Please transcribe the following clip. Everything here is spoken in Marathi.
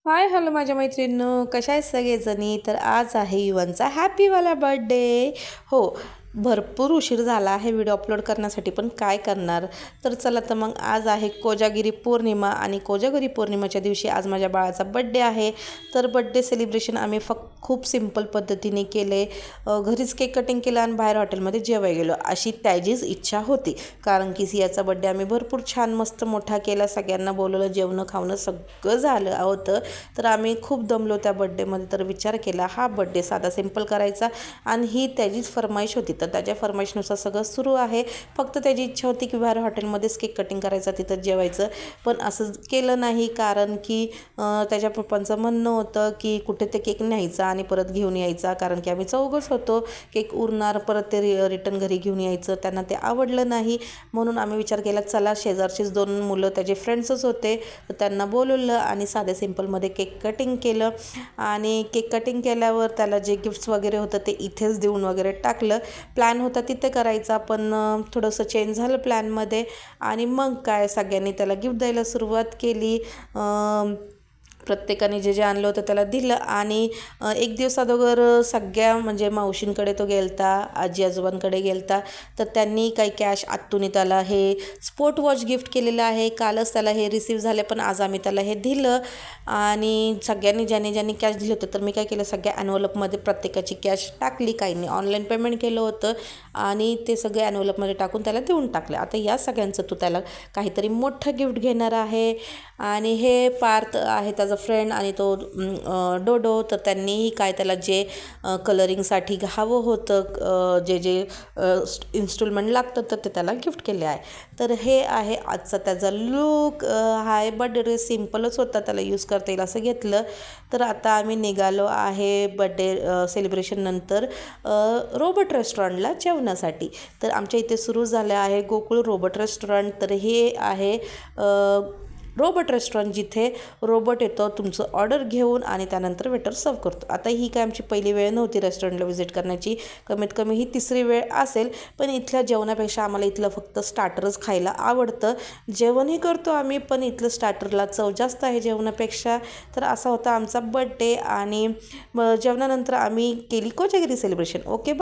हाय हॅलो माझ्या मैत्रिणींनो, कशा आहेत सगळेजणी. तर आज आहे युवनचा हॅपीवाला बर्थडे. हो, भरपूर उशीर झाला आहे व्हिडिओ अपलोड करण्यासाठी, पण काय करणार. तर चला, तर मग आज आहे कोजागिरी पौर्णिमा आणि कोजागिरी पौर्णिमेच्या दिवशी आज माझ्या बाळाचा बड्डे आहे. तर बड्डे सेलिब्रेशन आम्ही खूप सिम्पल पद्धतीने केले. घरीच केक कटिंग केलं आणि बाहेर हॉटेलमध्ये जेवायला गेलो, अशी त्याचीच इच्छा होती. कारण की सियाचा बड्डे आम्ही भरपूर छान मस्त मोठा केला, सगळ्यांना बोलवलं, जेवणं खावणं सगळं झालं होतं. तर आम्ही खूप दमलो त्या बड्डेमध्ये. तर विचार केला हा बड्डे साधा सिम्पल करायचा, आणि ही त्याचीच फरमाईश होती. तर त्याच्या फरमाईशनुसार सगळं सुरू आहे. फक्त त्याची इच्छा होती की बाहेर हॉटेलमध्येच केक कटिंग करायचा, तिथं जेवायचं. पण असं केलं नाही, कारण की त्याच्या पप्पांचं म्हणणं होतं की कुठे ते केक न्यायचा आणि परत घेऊन यायचा, कारण की आम्ही चौघंच होतो. केक उरणार, परत ते रिटर्न घरी घेऊन यायचं, त्यांना ते आवडलं नाही. म्हणून आम्ही विचार केला, चला शेजारचीच 2 मुलं त्याचे फ्रेंड्सच होते, तर त्यांना बोलवलं आणि साध्या सिम्पलमध्ये केक कटिंग केलं. आणि केक कटिंग केल्यावर त्याला जे गिफ्ट्स वगैरे होतं ते इथेच देऊन वगैरे टाकलं. प्लॅन होता तिथे करायचा, पण थोडंसं चेंज झालं प्लॅनमध्ये. आणि मग काय, सगळ्यांनी त्याला गिफ्ट द्यायला सुरुवात केली. प्रत्येकाने जे जे आणलं होतं त्याला दिलं. आणि एक दिवस अगोदर सगळ्या म्हणजे मावशींकडे तो गेलता, आजी आजोबांकडे गेलता. तर त्यांनी काही कॅश आत्तूने त्याला हे स्पोर्ट वॉच गिफ्ट केलेलं आहे. कालच त्याला हे रिसीव झाले, पण आज आम्ही त्याला हे दिलं. आणि सगळ्यांनी ज्यांनी ज्यांनी कॅश दिलं होतं, तर मी काय केलं, सगळ्या ॲन्व्हलपमध्ये प्रत्येकाची कॅश टाकली. काहींनी ऑनलाईन पेमेंट केलं होतं आणि ते सगळे ॲन्व्हलपमध्ये टाकून त्याला देऊन टाकले. आता या सगळ्यांचं तू त्याला काहीतरी मोठं गिफ्ट घेणार आहे. आणि हे पार्थ आहे त्याचा फ्रेंड, आणि तो डोडो. तर त्यांनीही काय त्याला जे कलरिंगसाठी हवं होतं, जे जे इन्स्टॉलमेंट लागतं, तर ते त्याला गिफ्ट केले आहे. तर हे आहे आजचा त्याचा लूक. हाय बर्थडे ड्रेस सिम्पलच होता, त्याला यूज करता येईल असं घेतलं. तर आता आम्ही निघालो आहे बड्डे सेलिब्रेशन नंतर रोबोट रेस्टॉरंटला जेवणासाठी. तर आमच्या इथे सुरू झालं आहे गोकुळ रोबोट रेस्टॉरंट. तर हे आहे रोबोट रेस्टॉरंट, जिथे रोबोट येतो तुमचं ऑर्डर घेऊन आणि त्यानंतर वेटर सर्व करतो. आता ही काय आमची पहिली वेळ नव्हती रेस्टॉरंटला व्हिजिट करण्याची, कमीत कमी ही 3री वेळ असेल. पण इथल्या जेवणापेक्षा आम्हाला इथलं फक्त स्टार्टरच खायला आवडतं. जेवणही करतो आम्ही, पण इथलं स्टार्टरला चव जास्त आहे जेवणापेक्षा. तर असा होता आमचा बड्डे. आणि जेवणानंतर आम्ही केली कोजागिरी सेलिब्रेशन. ओके.